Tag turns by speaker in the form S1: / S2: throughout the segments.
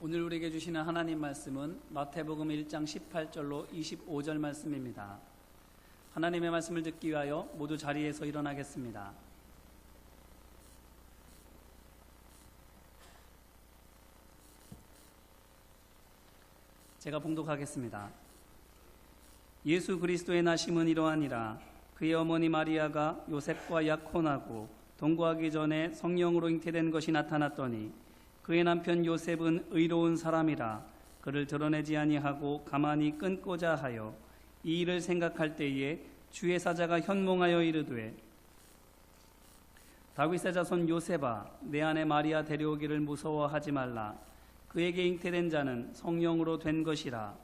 S1: 오늘 우리에게 주시는 하나님 말씀은 마태복음 1장 18절로 25절 말씀입니다. 하나님의 말씀을 듣기 위하여 모두 자리에서 일어나겠습니다. 제가 봉독하겠습니다. 예수 그리스도의 나심은 이러하니라. 그의 어머니 마리아가 요셉과 약혼하고 동거하기 전에 성령으로 잉태된 것이 나타났더니 그의 남편 요셉은 의로운 사람이라 그를 드러내지 아니하고 가만히 끊고자 하여 이 일을 생각할 때에 주의 사자가 현몽하여 이르되 다윗의 자손 요셉아 내 아내 마리아 데려오기를 무서워하지 말라. 그에게 잉태된 자는 성령으로 된 것이라.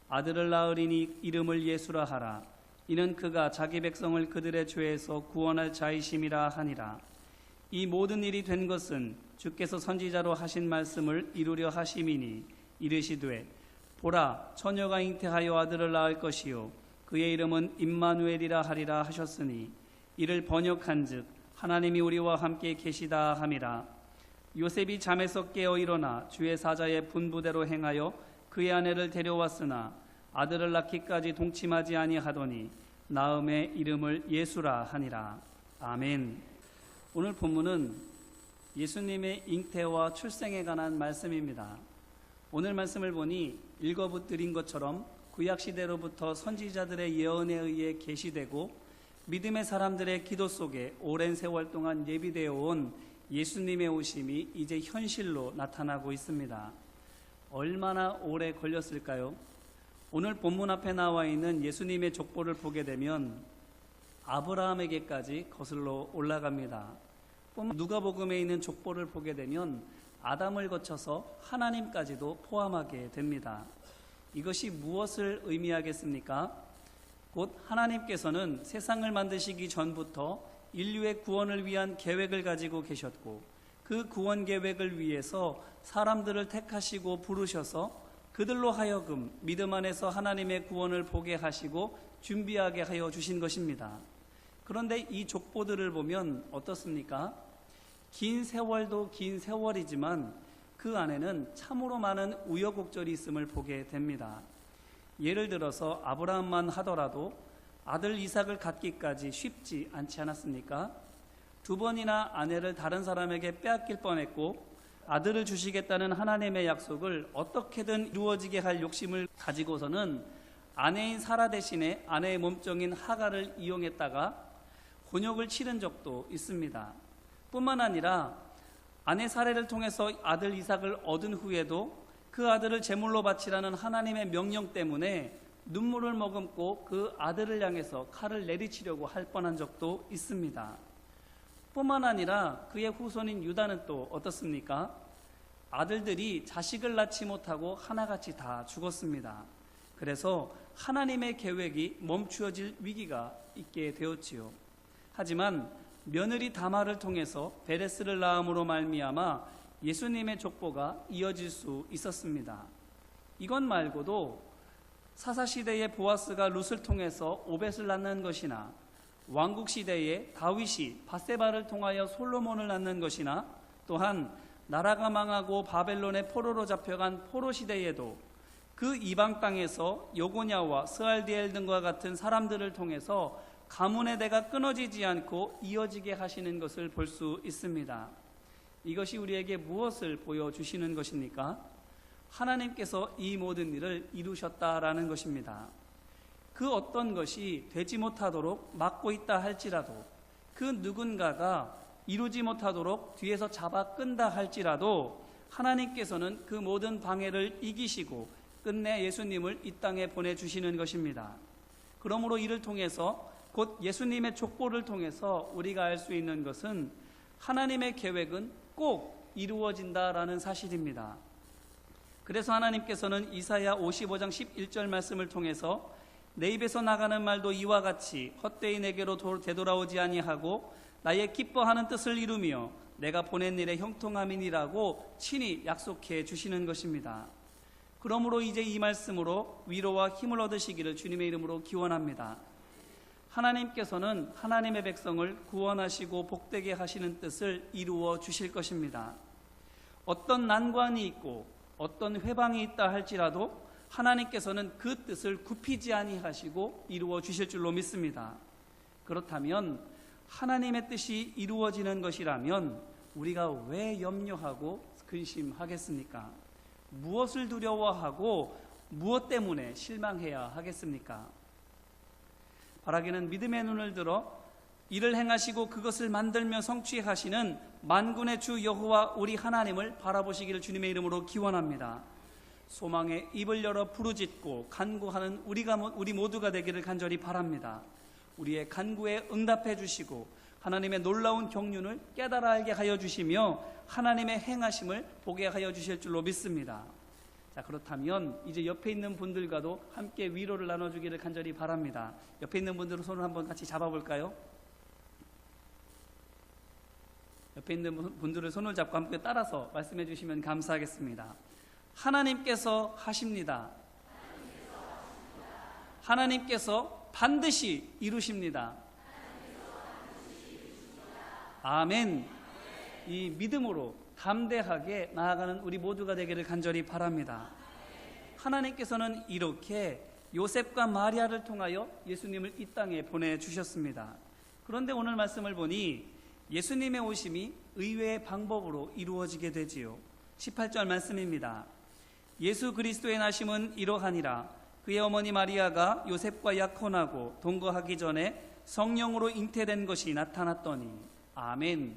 S1: 아들을 낳으리니 이름을 예수라 하라. 이는 그가 자기 백성을 그들의 죄에서 구원할 자이심이라 하니라. 이 모든 일이 된 것은 주께서 선지자로 하신 말씀을 이루려 하심이니 이르시되 보라 처녀가 잉태하여 아들을 낳을 것이요 그의 이름은 임마누엘이라 하리라 하셨으니 이를 번역한즉 하나님이 우리와 함께 계시다 함이라. 요셉이 잠에서 깨어 일어나 주의 사자의 분부대로 행하여 그의 아내를 데려왔으나 아들을 낳기까지 동침하지 아니하더니 낳음의 이름을 예수라 하니라. 아멘. 오늘 본문은 예수님의 잉태와 출생에 관한 말씀입니다. 오늘 말씀을 보니 읽어드린 것처럼 구약시대로부터 선지자들의 예언에 의해 계시되고 믿음의 사람들의 기도 속에 오랜 세월 동안 예비되어 온 예수님의 오심이 이제 현실로 나타나고 있습니다. 얼마나 오래 걸렸을까요? 오늘 본문 앞에 나와 있는 예수님의 족보를 보게 되면 아브라함에게까지 거슬러 올라갑니다. 누가복음에 있는 족보를 보게 되면 아담을 거쳐서 하나님까지도 포함하게 됩니다. 이것이 무엇을 의미하겠습니까? 곧 하나님께서는 세상을 만드시기 전부터 인류의 구원을 위한 계획을 가지고 계셨고 그 구원 계획을 위해서 사람들을 택하시고 부르셔서 그들로 하여금 믿음 안에서 하나님의 구원을 보게 하시고 준비하게 하여 주신 것입니다. 그런데 이 족보들을 보면 어떻습니까? 긴 세월도 긴 세월이지만 그 안에는 참으로 많은 우여곡절이 있음을 보게 됩니다. 예를 들어서 아브라함만 하더라도 아들 이삭을 갖기까지 쉽지 않지 않았습니까? 2번이나 아내를 다른 사람에게 빼앗길 뻔했고 아들을 주시겠다는 하나님의 약속을 어떻게든 이루어지게 할 욕심을 가지고서는 아내인 사라 대신에 아내의 몸종인 하갈을 이용했다가 곤욕을 치른 적도 있습니다. 뿐만 아니라 아내 사례를 통해서 아들 이삭을 얻은 후에도 그 아들을 제물로 바치라는 하나님의 명령 때문에 눈물을 머금고 그 아들을 향해서 칼을 내리치려고 할 뻔한 적도 있습니다. 뿐만 아니라 그의 후손인 유다는 또 어떻습니까? 아들들이 자식을 낳지 못하고 하나같이 다 죽었습니다. 그래서 하나님의 계획이 멈추어질 위기가 있게 되었지요. 하지만 며느리 다말을 통해서 베레스를 낳음으로 말미암아 예수님의 족보가 이어질 수 있었습니다. 이것 말고도 사사시대의 보아스가 룻을 통해서 오벳을 낳는 것이나 왕국시대의 다윗이 밧세바를 통하여 솔로몬을 낳는 것이나 또한 나라가 망하고 바벨론의 포로로 잡혀간 포로시대에도 그 이방 땅에서 여고냐와 스알디엘 등과 같은 사람들을 통해서 가문의 대가 끊어지지 않고 이어지게 하시는 것을 볼 수 있습니다. 이것이 우리에게 무엇을 보여주시는 것입니까? 하나님께서 이 모든 일을 이루셨다라는 것입니다. 그 어떤 것이 되지 못하도록 막고 있다 할지라도 그 누군가가 이루지 못하도록 뒤에서 잡아 끈다 할지라도 하나님께서는 그 모든 방해를 이기시고 끝내 예수님을 이 땅에 보내주시는 것입니다. 그러므로 이를 통해서 곧 예수님의 족보를 통해서 우리가 알 수 있는 것은 하나님의 계획은 꼭 이루어진다라는 사실입니다. 그래서 하나님께서는 이사야 55장 11절 말씀을 통해서 내 입에서 나가는 말도 이와 같이 헛되이 내게로 되돌아오지 아니하고 나의 기뻐하는 뜻을 이루며 내가 보낸 일의 형통함이니라고 친히 약속해 주시는 것입니다. 그러므로 이제 이 말씀으로 위로와 힘을 얻으시기를 주님의 이름으로 기원합니다. 하나님께서는 하나님의 백성을 구원하시고 복되게 하시는 뜻을 이루어 주실 것입니다. 어떤 난관이 있고 어떤 회방이 있다 할지라도 하나님께서는 그 뜻을 굽히지 아니하시고 이루어 주실 줄로 믿습니다. 그렇다면 하나님의 뜻이 이루어지는 것이라면 우리가 왜 염려하고 근심하겠습니까? 무엇을 두려워하고 무엇 때문에 실망해야 하겠습니까? 바라기는 믿음의 눈을 들어 이를 행하시고 그것을 만들며 성취하시는 만군의 주 여호와 우리 하나님을 바라보시기를 주님의 이름으로 기원합니다. 소망의 입을 열어 부르짖고 간구하는 우리 모두가 되기를 간절히 바랍니다. 우리의 간구에 응답해 주시고 하나님의 놀라운 경륜을 깨달아 알게 하여 주시며 하나님의 행하심을 보게 하여 주실 줄로 믿습니다. 자, 그렇다면 이제 옆에 있는 분들과도 함께 위로를 나눠주기를 간절히 바랍니다. 옆에 있는 분들은 손을 한번 같이 잡아볼까요? 옆에 있는 분들을 손을 잡고 함께 따라서 말씀해 주시면 감사하겠습니다. 하나님께서 하십니다. 하나님께서 반드시 이루십니다. 아멘. 이 믿음으로 담대하게 나아가는 우리 모두가 되기를 간절히 바랍니다. 하나님께서는 이렇게 요셉과 마리아를 통하여 예수님을 이 땅에 보내주셨습니다. 그런데 오늘 말씀을 보니 예수님의 오심이 의외의 방법으로 이루어지게 되지요. 18절 말씀입니다. 예수 그리스도의 나심은 이러하니라. 그의 어머니 마리아가 요셉과 약혼하고 동거하기 전에 성령으로 잉태된 것이 나타났더니 아멘.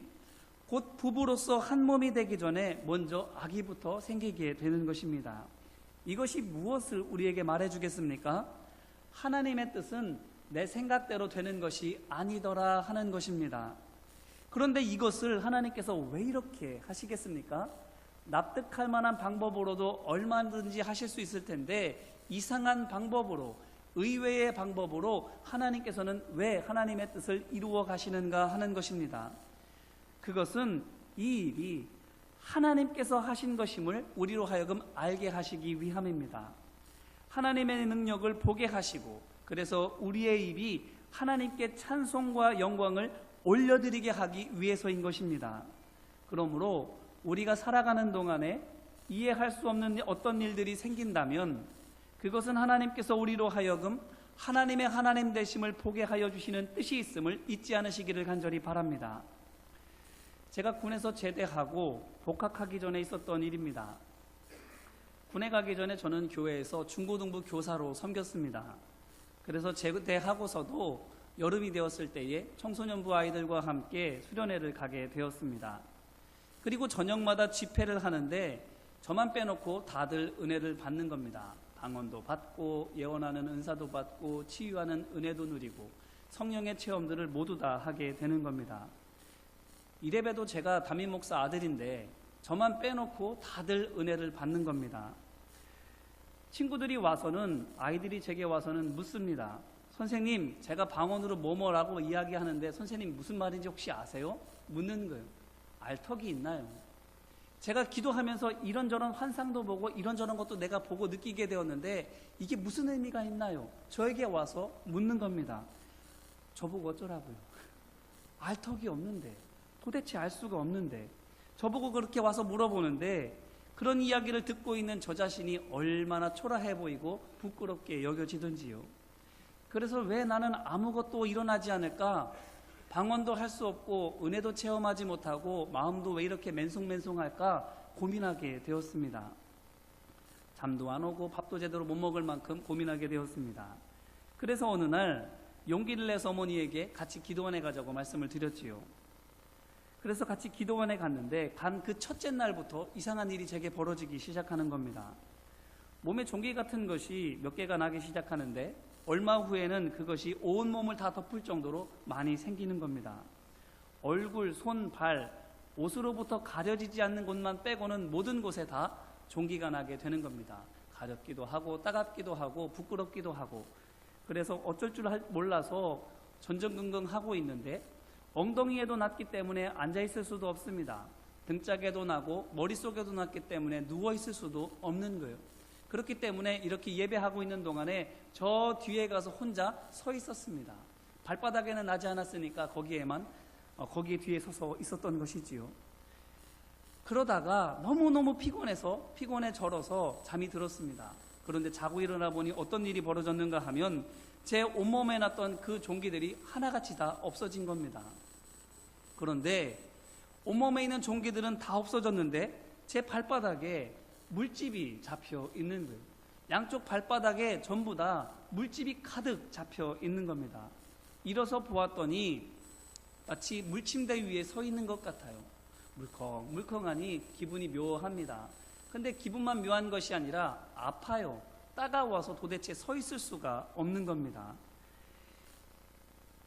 S1: 곧 부부로서 한 몸이 되기 전에 먼저 아기부터 생기게 되는 것입니다. 이것이 무엇을 우리에게 말해주겠습니까? 하나님의 뜻은 내 생각대로 되는 것이 아니더라 하는 것입니다. 그런데 이것을 하나님께서 왜 이렇게 하시겠습니까? 납득할 만한 방법으로도 얼마든지 하실 수 있을 텐데 이상한 방법으로, 의외의 방법으로 하나님께서는 왜 하나님의 뜻을 이루어 가시는가 하는 것입니다. 그것은 이 일이 하나님께서 하신 것임을 우리로 하여금 알게 하시기 위함입니다. 하나님의 능력을 보게 하시고 그래서 우리의 입이 하나님께 찬송과 영광을 올려드리게 하기 위해서인 것입니다. 그러므로 우리가 살아가는 동안에 이해할 수 없는 어떤 일들이 생긴다면 그것은 하나님께서 우리로 하여금 하나님의 하나님 되심을 보게 하여 주시는 뜻이 있음을 잊지 않으시기를 간절히 바랍니다. 제가 군에서 제대하고 복학하기 전에 있었던 일입니다. 군에 가기 전에 저는 교회에서 중고등부 교사로 섬겼습니다. 그래서 제대하고서도 여름이 되었을 때에 청소년부 아이들과 함께 수련회를 가게 되었습니다. 그리고 저녁마다 집회를 하는데 저만 빼놓고 다들 은혜를 받는 겁니다. 방언도 받고 예언하는 은사도 받고 치유하는 은혜도 누리고 성령의 체험들을 모두 다 하게 되는 겁니다. 이래봬도 제가 담임 목사 아들인데 저만 빼놓고 다들 은혜를 받는 겁니다. 친구들이 와서는, 아이들이 제게 와서는 묻습니다. 선생님, 제가 방언으로 뭐뭐라고 이야기하는데 선생님 무슨 말인지 혹시 아세요? 묻는 거예요. 알턱이 있나요? 제가 기도하면서 이런저런 환상도 보고 이런저런 것도 내가 보고 느끼게 되었는데 이게 무슨 의미가 있나요? 저에게 와서 묻는 겁니다. 저보고 어쩌라고요? 알턱이 없는데, 도대체 알 수가 없는데 저보고 그렇게 와서 물어보는데 그런 이야기를 듣고 있는 저 자신이 얼마나 초라해 보이고 부끄럽게 여겨지던지요. 그래서 왜 나는 아무것도 일어나지 않을까? 방언도 할 수 없고 은혜도 체험하지 못하고 마음도 왜 이렇게 맨송맨송할까 고민하게 되었습니다. 잠도 안 오고 밥도 제대로 못 먹을 만큼 고민하게 되었습니다. 그래서 어느 날 용기를 내서 어머니에게 같이 기도원에 가자고 말씀을 드렸지요. 그래서 같이 기도원에 갔는데 간 그 첫째 날부터 이상한 일이 제게 벌어지기 시작하는 겁니다. 몸에 종기 같은 것이 몇 개가 나기 시작하는데 얼마 후에는 그것이 온몸을 다 덮을 정도로 많이 생기는 겁니다. 얼굴, 손, 발, 옷으로부터 가려지지 않는 곳만 빼고는 모든 곳에 다 종기가 나게 되는 겁니다. 가렵기도 하고 따갑기도 하고 부끄럽기도 하고 그래서 어쩔 줄 몰라서 전전긍긍하고 있는데 엉덩이에도 났기 때문에 앉아있을 수도 없습니다. 등짝에도 나고 머릿속에도 났기 때문에 누워있을 수도 없는 거예요. 그렇기 때문에 이렇게 예배하고 있는 동안에 저 뒤에 가서 혼자 서 있었습니다. 발바닥에는 나지 않았으니까 거기에 뒤에 서서 있었던 것이지요. 그러다가 너무너무 피곤해 절어서 잠이 들었습니다. 그런데 자고 일어나 보니 어떤 일이 벌어졌는가 하면 제 온몸에 났던 그 종기들이 하나같이 다 없어진 겁니다. 그런데 온몸에 있는 종기들은 다 없어졌는데 제 발바닥에 물집이 잡혀 있는 거예요. 양쪽 발바닥에 전부 다 물집이 가득 잡혀 있는 겁니다. 일어서 보았더니 마치 물침대 위에 서 있는 것 같아요. 물컹물컹하니 기분이 묘합니다. 근데 기분만 묘한 것이 아니라 아파요. 따가워서 도대체 서 있을 수가 없는 겁니다.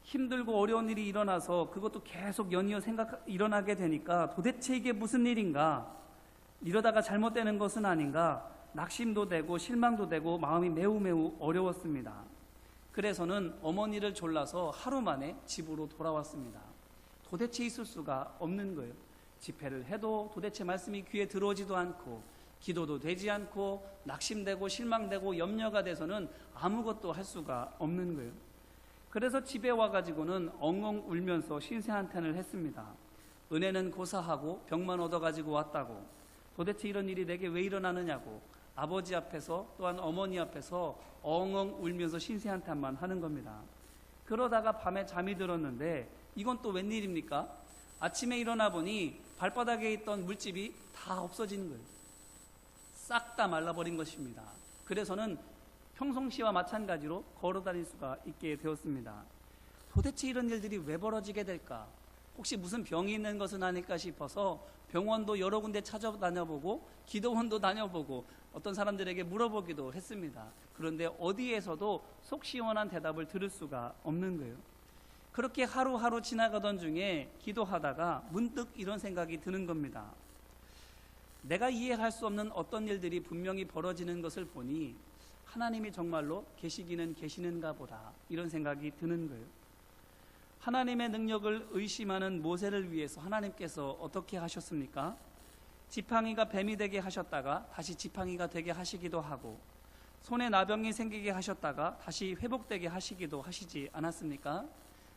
S1: 힘들고 어려운 일이 일어나서 그것도 계속 연이어 일어나게 되니까 도대체 이게 무슨 일인가, 이러다가 잘못되는 것은 아닌가, 낙심도 되고 실망도 되고 마음이 매우 어려웠습니다. 그래서는 어머니를 졸라서 하루 만에 집으로 돌아왔습니다. 도대체 있을 수가 없는 거예요. 집회를 해도 도대체 말씀이 귀에 들어오지도 않고, 기도도 되지 않고, 낙심되고 실망되고 염려가 돼서는 아무것도 할 수가 없는 거예요. 그래서 집에 와가지고는 엉엉 울면서 신세한탄을 했습니다. 은혜는 고사하고 병만 얻어가지고 왔다고, 도대체 이런 일이 내게 왜 일어나느냐고 아버지 앞에서 또한 어머니 앞에서 엉엉 울면서 신세한탄만 하는 겁니다. 그러다가 밤에 잠이 들었는데 이건 또 웬일입니까? 아침에 일어나 보니 발바닥에 있던 물집이 다 없어진 거예요. 싹 다 말라버린 것입니다. 그래서는 평상시와 마찬가지로 걸어다닐 수가 있게 되었습니다. 도대체 이런 일들이 왜 벌어지게 될까? 혹시 무슨 병이 있는 것은 아닐까 싶어서 병원도 여러 군데 찾아다녀보고 기도원도 다녀보고 어떤 사람들에게 물어보기도 했습니다. 그런데 어디에서도 속 시원한 대답을 들을 수가 없는 거예요. 그렇게 하루하루 지나가던 중에 기도하다가 문득 이런 생각이 드는 겁니다. 내가 이해할 수 없는 어떤 일들이 분명히 벌어지는 것을 보니 하나님이 정말로 계시기는 계시는가 보다, 이런 생각이 드는 거예요. 하나님의 능력을 의심하는 모세를 위해서 하나님께서 어떻게 하셨습니까? 지팡이가 뱀이 되게 하셨다가 다시 지팡이가 되게 하시기도 하고, 손에 나병이 생기게 하셨다가 다시 회복되게 하시기도 하시지 않았습니까?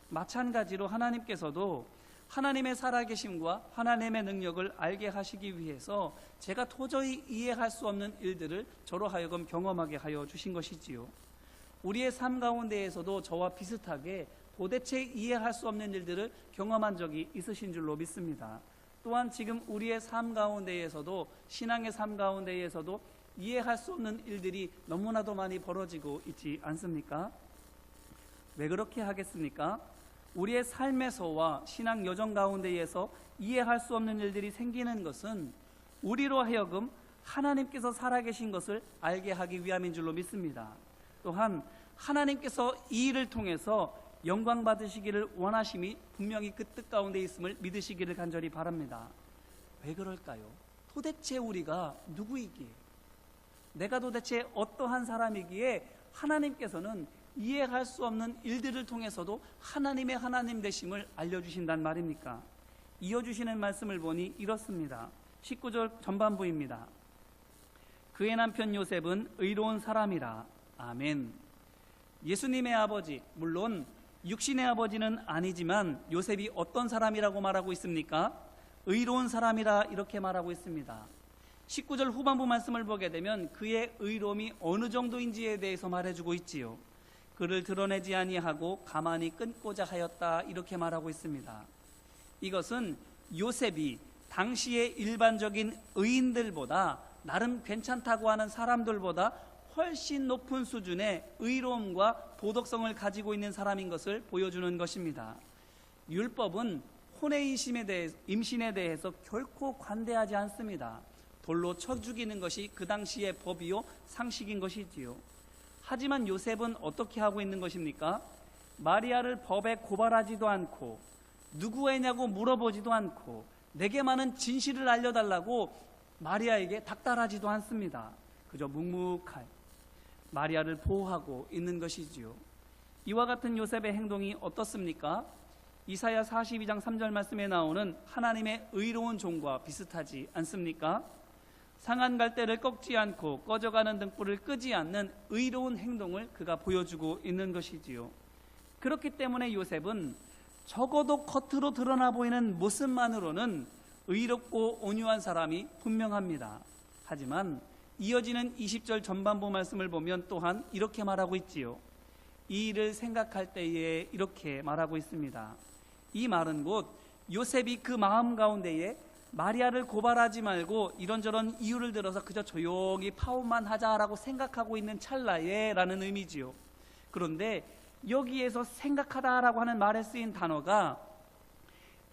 S1: 마찬가지로 하나님께서도 하나님의 살아계심과 하나님의 능력을 알게 하시기 위해서 제가 도저히 이해할 수 없는 일들을 저로 하여금 경험하게 하여 주신 것이지요. 우리의 삶 가운데에서도 저와 비슷하게 도대체 이해할 수 없는 일들을 경험한 적이 있으신 줄로 믿습니다. 또한 지금 우리의 삶 가운데에서도, 신앙의 삶 가운데에서도 이해할 수 없는 일들이 너무나도 많이 벌어지고 있지 않습니까? 왜 그렇게 하겠습니까? 우리의 삶에서와 신앙 여정 가운데에서 이해할 수 없는 일들이 생기는 것은 우리로 하여금 하나님께서 살아계신 것을 알게 하기 위함인 줄로 믿습니다. 또한 하나님께서 이 일을 통해서 영광 받으시기를 원하심이 분명히 그 뜻 가운데 있음을 믿으시기를 간절히 바랍니다. 왜 그럴까요? 도대체 우리가 누구이기에, 내가 도대체 어떠한 사람이기에 하나님께서는 이해할 수 없는 일들을 통해서도 하나님의 하나님 되심을 알려주신단 말입니까? 이어주시는 말씀을 보니 이렇습니다. 19절 전반부입니다. 그의 남편 요셉은 의로운 사람이라. 아멘. 예수님의 아버지, 물론 육신의 아버지는 아니지만 요셉이 어떤 사람이라고 말하고 있습니까? 의로운 사람이라 이렇게 말하고 있습니다. 19절 후반부 말씀을 보게 되면 그의 의로움이 어느 정도인지에 대해서 말해주고 있지요. 그를 드러내지 아니하고 가만히 끊고자 하였다, 이렇게 말하고 있습니다. 이것은 요셉이 당시의 일반적인 의인들보다, 나름 괜찮다고 하는 사람들보다 훨씬 높은 수준의 의로움과 도덕성을 가지고 있는 사람인 것을 보여주는 것입니다. 율법은 혼의 임신에 대해서 결코 관대하지 않습니다. 돌로 쳐 죽이는 것이 그 당시의 법이요 상식인 것이지요. 하지만 요셉은 어떻게 하고 있는 것입니까? 마리아를 법에 고발하지도 않고, 누구애냐고 물어보지도 않고, 내게 많은 진실을 알려달라고 마리아에게 닥달하지도 않습니다. 그저 묵묵하게 마리아를 보호하고 있는 것이지요. 이와 같은 요셉의 행동이 어떻습니까? 이사야 42장 3절 말씀에 나오는 하나님의 의로운 종과 비슷하지 않습니까? 상한 갈대를 꺾지 않고 꺼져가는 등불을 끄지 않는 의로운 행동을 그가 보여주고 있는 것이지요. 그렇기 때문에 요셉은 적어도 겉으로 드러나 보이는 모습만으로는 의롭고 온유한 사람이 분명합니다. 하지만 이어지는 20절 전반부 말씀을 보면 또한 이렇게 말하고 있지요. 이 일을 생각할 때에 이렇게 말하고 있습니다. 이 말은 곧 요셉이 그 마음 가운데에 마리아를 고발하지 말고 이런저런 이유를 들어서 그저 조용히 파혼만 하자라고 생각하고 있는 찰나에 라는 의미지요. 그런데 여기에서 생각하다라고 하는 말에 쓰인 단어가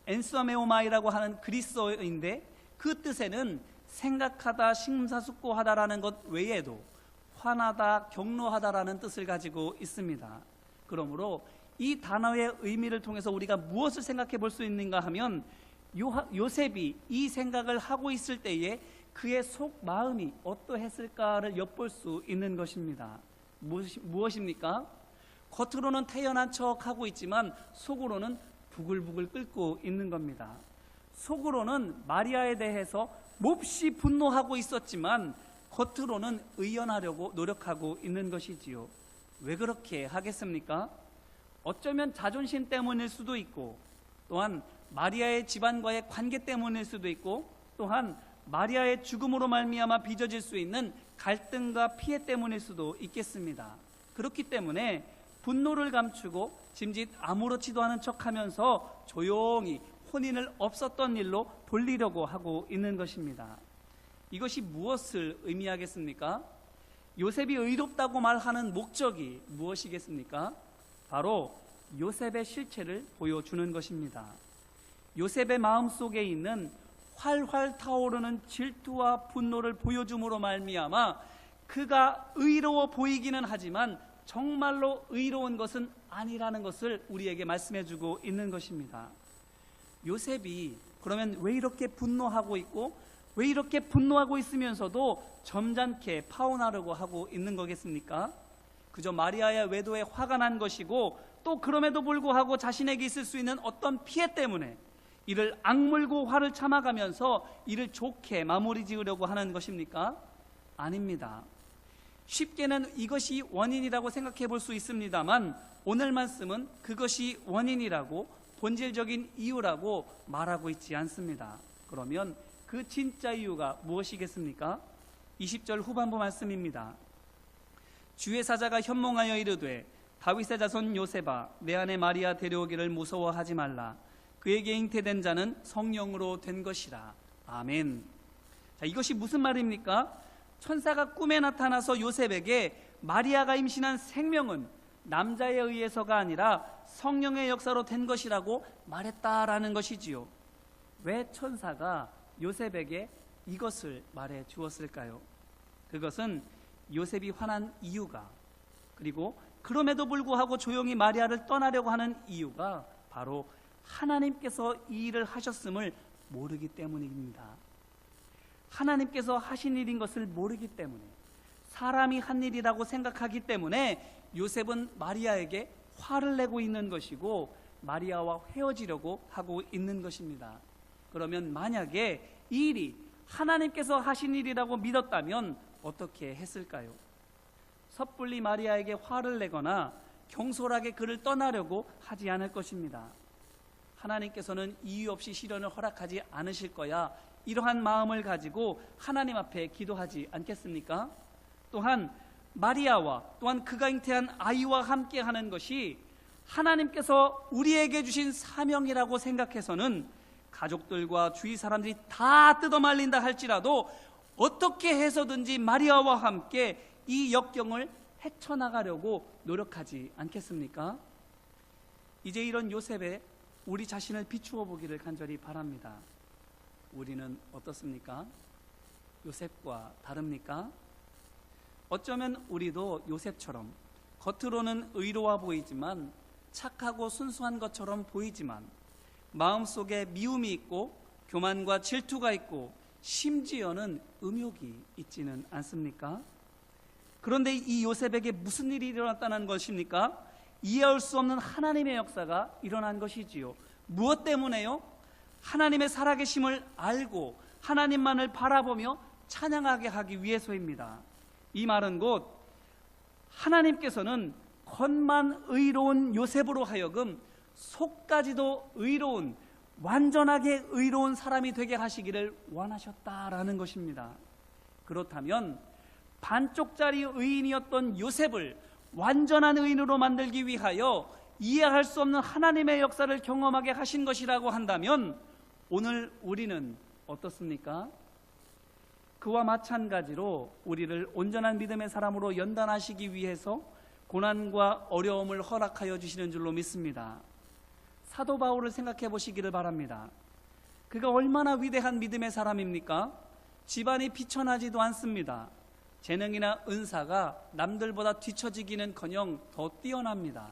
S1: 엔서메오마이라고 하는 그리스어인데 그 뜻에는 생각하다, 심사숙고하다라는 것 외에도 화나다, 경노하다라는 뜻을 가지고 있습니다. 그러므로 이 단어의 의미를 통해서 우리가 무엇을 생각해 볼 수 있는가 하면 요셉이 이 생각을 하고 있을 때에 그의 속 마음이 어떠했을까를 엿볼 수 있는 것입니다. 무엇입니까? 겉으로는 태연한 척하고 있지만 속으로는 부글부글 끓고 있는 겁니다. 속으로는 마리아에 대해서 몹시 분노하고 있었지만 겉으로는 의연하려고 노력하고 있는 것이지요. 왜 그렇게 하겠습니까? 어쩌면 자존심 때문일 수도 있고, 또한 마리아의 집안과의 관계 때문일 수도 있고, 또한 마리아의 죽음으로 말미암아 빚어질 수 있는 갈등과 피해 때문일 수도 있겠습니다. 그렇기 때문에 분노를 감추고 짐짓 아무렇지도 않은 척하면서 조용히 혼인을 없었던 일로 돌리려고 하고 있는 것입니다. 이것이 무엇을 의미하겠습니까? 요셉이 의롭다고 말하는 목적이 무엇이겠습니까? 바로 요셉의 실체를 보여주는 것입니다. 요셉의 마음속에 있는 활활 타오르는 질투와 분노를 보여줌으로 말미암아 그가 의로워 보이기는 하지만 정말로 의로운 것은 아니라는 것을 우리에게 말씀해주고 있는 것입니다. 요셉이 그러면 왜 이렇게 분노하고 있고 왜 이렇게 분노하고 있으면서도 점잖게 파혼하려고 하고 있는 거겠습니까? 그저 마리아의 외도에 화가 난 것이고 또 그럼에도 불구하고 자신에게 있을 수 있는 어떤 피해 때문에 이를 악물고 화를 참아가면서 이를 좋게 마무리 지으려고 하는 것입니까? 아닙니다. 쉽게는 이것이 원인이라고 생각해 볼 수 있습니다만 오늘 말씀은 그것이 원인이라고 본질적인 이유라고 말하고 있지 않습니다. 그러면 그 진짜 이유가 무엇이겠습니까? 20절 후반부 말씀입니다. 주의 사자가 현몽하여 이르되 다윗의 자손 요셉아 내 아내 마리아 데려오기를 무서워하지 말라. 그에게 잉태된 자는 성령으로 된 것이라. 아멘. 자, 이것이 무슨 말입니까? 천사가 꿈에 나타나서 요셉에게 마리아가 임신한 생명은 남자에 의해서가 아니라 성령의 역사로 된 것이라고 말했다라는 것이지요. 왜 천사가 요셉에게 이것을 말해 주었을까요? 그것은 요셉이 화난 이유가, 그리고 그럼에도 불구하고 조용히 마리아를 떠나려고 하는 이유가 바로 하나님께서 이 일을 하셨음을 모르기 때문입니다. 하나님께서 하신 일인 것을 모르기 때문에, 사람이 한 일이라고 생각하기 때문에 요셉은 마리아에게 화를 내고 있는 것이고 마리아와 헤어지려고 하고 있는 것입니다. 그러면 만약에 이 일이 하나님께서 하신 일이라고 믿었다면 어떻게 했을까요? 섣불리 마리아에게 화를 내거나 경솔하게 그를 떠나려고 하지 않을 것입니다. 하나님께서는 이유 없이 시련을 허락하지 않으실 거야, 이러한 마음을 가지고 하나님 앞에 기도하지 않겠습니까? 또한 마리아와 또한 그가 잉태한 아이와 함께 하는 것이 하나님께서 우리에게 주신 사명이라고 생각해서는 가족들과 주위 사람들이 다 뜯어말린다 할지라도 어떻게 해서든지 마리아와 함께 이 역경을 헤쳐나가려고 노력하지 않겠습니까? 이제 이런 요셉에 우리 자신을 비추어 보기를 간절히 바랍니다. 우리는 어떻습니까? 요셉과 다릅니까? 어쩌면 우리도 요셉처럼 겉으로는 의로워 보이지만 착하고 순수한 것처럼 보이지만 마음속에 미움이 있고 교만과 질투가 있고 심지어는 음욕이 있지는 않습니까? 그런데 이 요셉에게 무슨 일이 일어났다는 것입니까? 이해할 수 없는 하나님의 역사가 일어난 것이지요. 무엇 때문에요? 하나님의 살아계심을 알고 하나님만을 바라보며 찬양하게 하기 위해서입니다. 이 말은 곧 하나님께서는 겉만 의로운 요셉으로 하여금 속까지도 의로운 완전하게 의로운 사람이 되게 하시기를 원하셨다라는 것입니다. 그렇다면 반쪽짜리 의인이었던 요셉을 완전한 의인으로 만들기 위하여 이해할 수 없는 하나님의 역사를 경험하게 하신 것이라고 한다면 오늘 우리는 어떻습니까? 그와 마찬가지로 우리를 온전한 믿음의 사람으로 연단하시기 위해서 고난과 어려움을 허락하여 주시는 줄로 믿습니다. 사도 바울을 생각해 보시기를 바랍니다. 그가 얼마나 위대한 믿음의 사람입니까? 집안이 비천하지도 않습니다. 재능이나 은사가 남들보다 뒤처지기는커녕 더 뛰어납니다.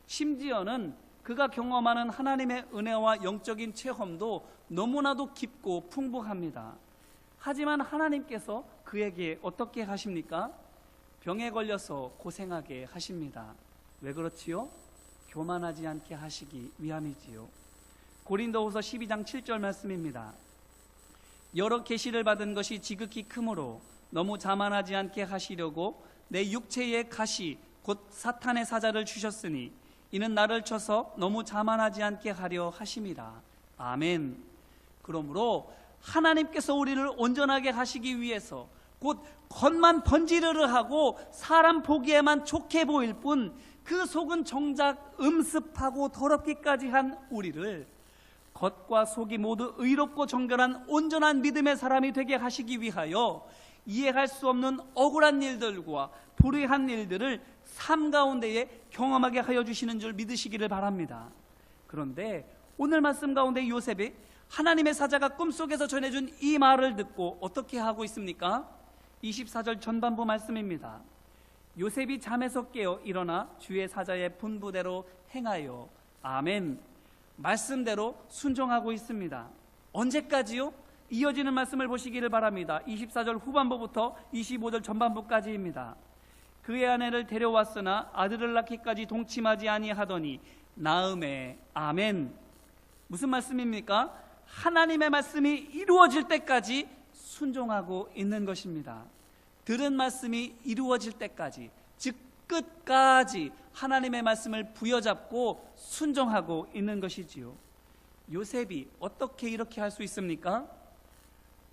S1: 심지어는 그가 경험하는 하나님의 은혜와 영적인 체험도 너무나도 깊고 풍부합니다. 하지만 하나님께서 그에게 어떻게 하십니까? 병에 걸려서 고생하게 하십니다. 왜 그렇지요? 교만하지 않게 하시기 위함이지요. 고린도후서 12장 7절 말씀입니다. 여러 계시를 받은 것이 지극히 크므로 너무 자만하지 않게 하시려고 내 육체의 가시 곧 사탄의 사자를 주셨으니 이는 나를 쳐서 너무 자만하지 않게 하려 하심이라. 아멘. 그러므로 하나님께서 우리를 온전하게 하시기 위해서 곧 겉만 번지르르하고 사람 보기에만 좋게 보일 뿐 그 속은 정작 음습하고 더럽기까지 한 우리를 겉과 속이 모두 의롭고 정결한 온전한 믿음의 사람이 되게 하시기 위하여 이해할 수 없는 억울한 일들과 불의한 일들을 삶 가운데에 경험하게 하여 주시는 줄 믿으시기를 바랍니다. 그런데 오늘 말씀 가운데 요셉이 하나님의 사자가 꿈속에서 전해준 이 말을 듣고 어떻게 하고 있습니까? 24절 전반부 말씀입니다. 요셉이 잠에서 깨어 일어나 주의 사자의 분부대로 행하여 아멘 말씀대로 순종하고 있습니다. 언제까지요? 이어지는 말씀을 보시기를 바랍니다. 24절 후반부부터 25절 전반부까지입니다. 그의 아내를 데려왔으나 아들을 낳기까지 동침하지 아니하더니 나음에 아멘. 무슨 말씀입니까? 하나님의 말씀이 이루어질 때까지 순종하고 있는 것입니다. 들은 말씀이 이루어질 때까지, 즉 끝까지 하나님의 말씀을 부여잡고 순종하고 있는 것이지요. 요셉이 어떻게 이렇게 할 수 있습니까?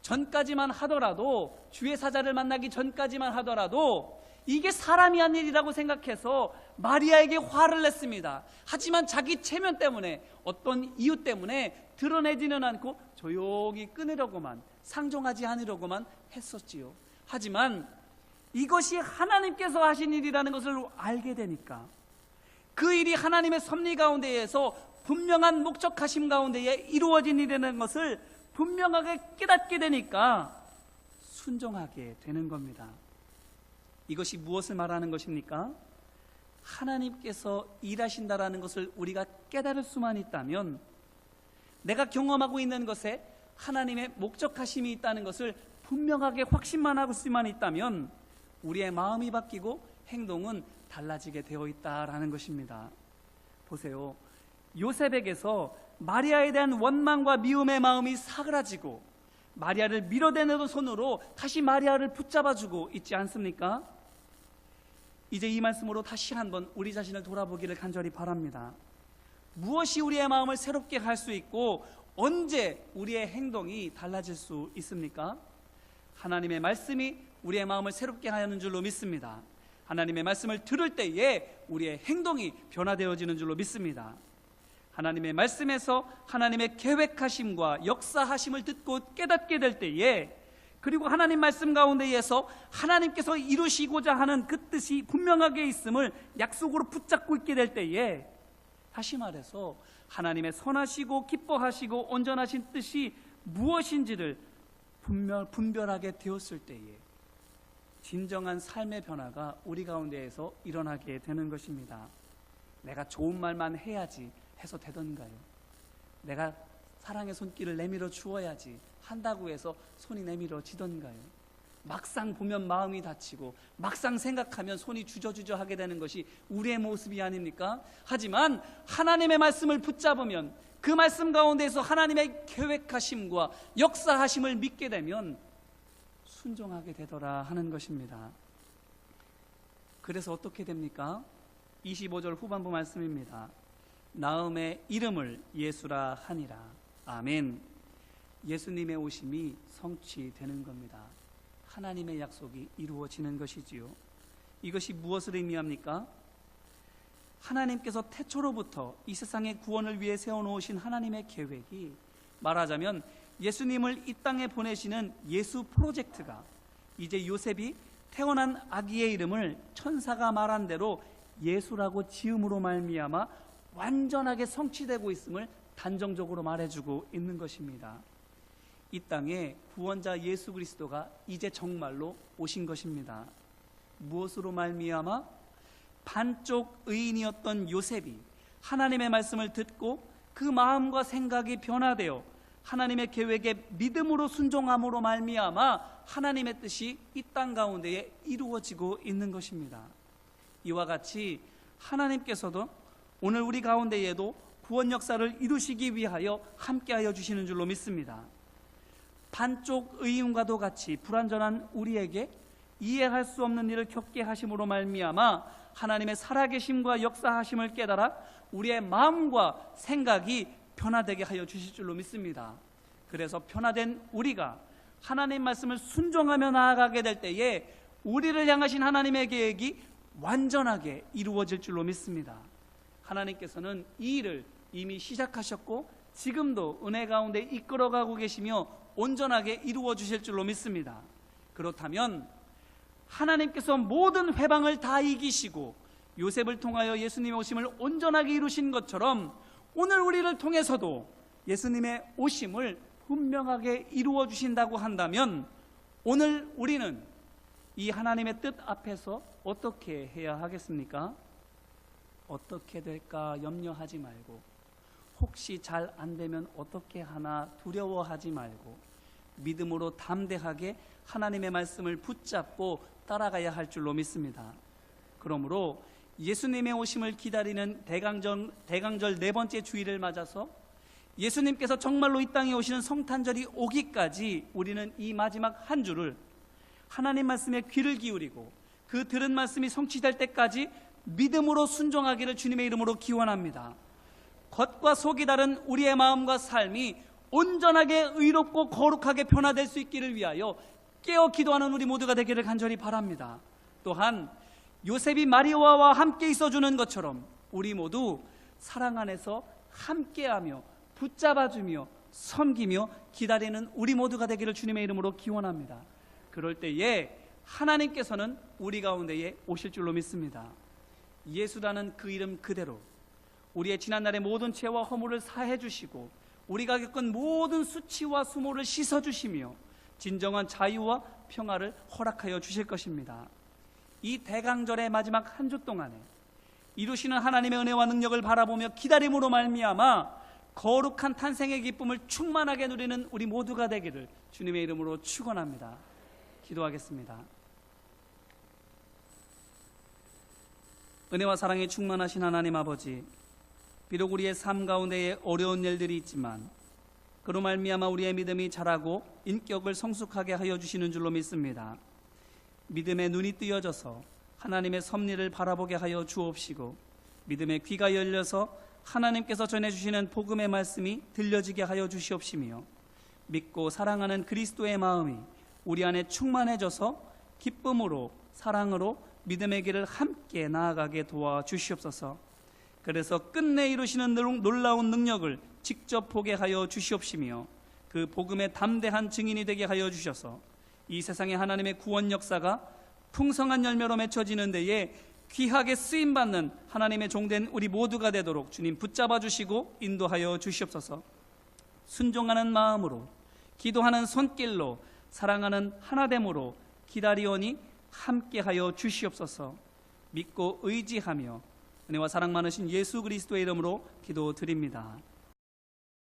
S1: 전까지만 하더라도, 주의 사자를 만나기 전까지만 하더라도 이게 사람이 한 일이라고 생각해서 마리아에게 화를 냈습니다. 하지만 자기 체면 때문에, 어떤 이유 때문에 드러내지는 않고 조용히 끊으려고만, 상종하지 않으려고만 했었지요. 하지만 이것이 하나님께서 하신 일이라는 것을 알게 되니까, 그 일이 하나님의 섭리 가운데에서 분명한 목적하심 가운데에 이루어진 일이라는 것을 분명하게 깨닫게 되니까 순종하게 되는 겁니다. 이것이 무엇을 말하는 것입니까? 하나님께서 일하신다라는 것을 우리가 깨달을 수만 있다면, 내가 경험하고 있는 것에 하나님의 목적하심이 있다는 것을 분명하게 확신만 하고 수만 있다면 우리의 마음이 바뀌고 행동은 달라지게 되어 있다라는 것입니다. 보세요. 요셉에게서 마리아에 대한 원망과 미움의 마음이 사그라지고 마리아를 밀어내는 손으로 다시 마리아를 붙잡아주고 있지 않습니까? 이제 이 말씀으로 다시 한번 우리 자신을 돌아보기를 간절히 바랍니다. 무엇이 우리의 마음을 새롭게 할 수 있고 언제 우리의 행동이 달라질 수 있습니까? 하나님의 말씀이 우리의 마음을 새롭게 하는 줄로 믿습니다. 하나님의 말씀을 들을 때에 우리의 행동이 변화되어지는 줄로 믿습니다. 하나님의 말씀에서 하나님의 계획하심과 역사하심을 듣고 깨닫게 될 때에, 그리고 하나님 말씀 가운데에서 하나님께서 이루시고자 하는 그 뜻이 분명하게 있음을 약속으로 붙잡고 있게 될 때에, 다시 말해서 하나님의 선하시고 기뻐하시고 온전하신 뜻이 무엇인지를 분별하게 되었을 때에 진정한 삶의 변화가 우리 가운데에서 일어나게 되는 것입니다. 내가 좋은 말만 해야지 해서 되던가요? 내가 사랑의 손길을 내밀어 주어야지 한다고 해서 손이 내밀어지던가요? 막상 보면 마음이 다치고 막상 생각하면 손이 주저주저 하게 되는 것이 우리의 모습이 아닙니까? 하지만 하나님의 말씀을 붙잡으면, 그 말씀 가운데에서 하나님의 계획하심과 역사하심을 믿게 되면 순종하게 되더라 하는 것입니다. 그래서 어떻게 됩니까? 25절 후반부 말씀입니다. 나음의 이름을 예수라 하니라. 아멘. 예수님의 오심이 성취되는 겁니다. 하나님의 약속이 이루어지는 것이지요. 이것이 무엇을 의미합니까? 하나님께서 태초로부터 이 세상의 구원을 위해 세워놓으신 하나님의 계획이, 말하자면 예수님을 이 땅에 보내시는 예수 프로젝트가 이제 요셉이 태어난 아기의 이름을 천사가 말한 대로 예수라고 지음으로 말미암아 완전하게 성취되고 있음을 단정적으로 말해주고 있는 것입니다. 이 땅에 구원자 예수 그리스도가 이제 정말로 오신 것입니다. 무엇으로 말미암아? 반쪽 의인이었던 요셉이 하나님의 말씀을 듣고 그 마음과 생각이 변화되어 하나님의 계획에 믿음으로 순종함으로 말미암아 하나님의 뜻이 이 땅 가운데에 이루어지고 있는 것입니다. 이와 같이 하나님께서도 오늘 우리 가운데에도 구원 역사를 이루시기 위하여 함께하여 주시는 줄로 믿습니다. 반쪽 의인과도 같이 불완전한 우리에게 이해할 수 없는 일을 겪게 하심으로 말미암아 하나님의 살아계심과 역사하심을 깨달아 우리의 마음과 생각이 변화되게 하여 주실 줄로 믿습니다. 그래서 변화된 우리가 하나님 말씀을 순종하며 나아가게 될 때에 우리를 향하신 하나님의 계획이 완전하게 이루어질 줄로 믿습니다. 하나님께서는 이 일을 이미 시작하셨고 지금도 은혜 가운데 이끌어가고 계시며 온전하게 이루어 주실 줄로 믿습니다. 그렇다면 하나님께서 모든 회방을 다 이기시고 요셉을 통하여 예수님의 오심을 온전하게 이루신 것처럼 오늘 우리를 통해서도 예수님의 오심을 분명하게 이루어 주신다고 한다면 오늘 우리는 이 하나님의 뜻 앞에서 어떻게 해야 하겠습니까? 어떻게 될까 염려하지 말고, 혹시 잘 안 되면 어떻게 하나 두려워하지 말고 믿음으로 담대하게 하나님의 말씀을 붙잡고 따라가야 할 줄로 믿습니다. 그러므로 예수님의 오심을 기다리는 대강절 네 번째 주일을 맞아서 예수님께서 정말로 이 땅에 오시는 성탄절이 오기까지 우리는 이 마지막 한 주를 하나님 말씀에 귀를 기울이고 그 들은 말씀이 성취될 때까지 믿음으로 순종하기를 주님의 이름으로 기원합니다. 겉과 속이 다른 우리의 마음과 삶이 온전하게 의롭고 거룩하게 변화될 수 있기를 위하여 깨어 기도하는 우리 모두가 되기를 간절히 바랍니다. 또한 요셉이 마리아와 함께 있어주는 것처럼 우리 모두 사랑 안에서 함께하며 붙잡아주며 섬기며 기다리는 우리 모두가 되기를 주님의 이름으로 기원합니다. 그럴 때에 하나님께서는 우리 가운데에 오실 줄로 믿습니다. 예수라는 그 이름 그대로 우리의 지난날의 모든 죄와 허물을 사해 주시고 우리가 겪은 모든 수치와 수모를 씻어주시며 진정한 자유와 평화를 허락하여 주실 것입니다. 이 대강절의 마지막 한 주 동안에 이루시는 하나님의 은혜와 능력을 바라보며 기다림으로 말미암아 거룩한 탄생의 기쁨을 충만하게 누리는 우리 모두가 되기를 주님의 이름으로 축원합니다. 기도하겠습니다. 은혜와 사랑에 충만하신 하나님 아버지, 비록 우리의 삶 가운데에 어려운 일들이 있지만 그로 말미암아 우리의 믿음이 자라고 인격을 성숙하게 하여 주시는 줄로 믿습니다. 믿음의 눈이 뜨여져서 하나님의 섭리를 바라보게 하여 주옵시고 믿음의 귀가 열려서 하나님께서 전해주시는 복음의 말씀이 들려지게 하여 주시옵시며 믿고 사랑하는 그리스도의 마음이 우리 안에 충만해져서 기쁨으로 사랑으로 믿음의 길을 함께 나아가게 도와주시옵소서. 그래서 끝내 이루시는 놀라운 능력을 직접 보게 하여 주시옵시며 그 복음의 담대한 증인이 되게 하여 주셔서 이 세상에 하나님의 구원 역사가 풍성한 열매로 맺혀지는 데에 귀하게 쓰임받는 하나님의 종된 우리 모두가 되도록 주님 붙잡아 주시고 인도하여 주시옵소서. 순종하는 마음으로 기도하는 손길로 사랑하는 하나됨으로 기다리오니 함께하여 주시옵소서. 믿고 의지하며 은혜와 사랑 많으신 예수 그리스도의 이름으로 기도드립니다.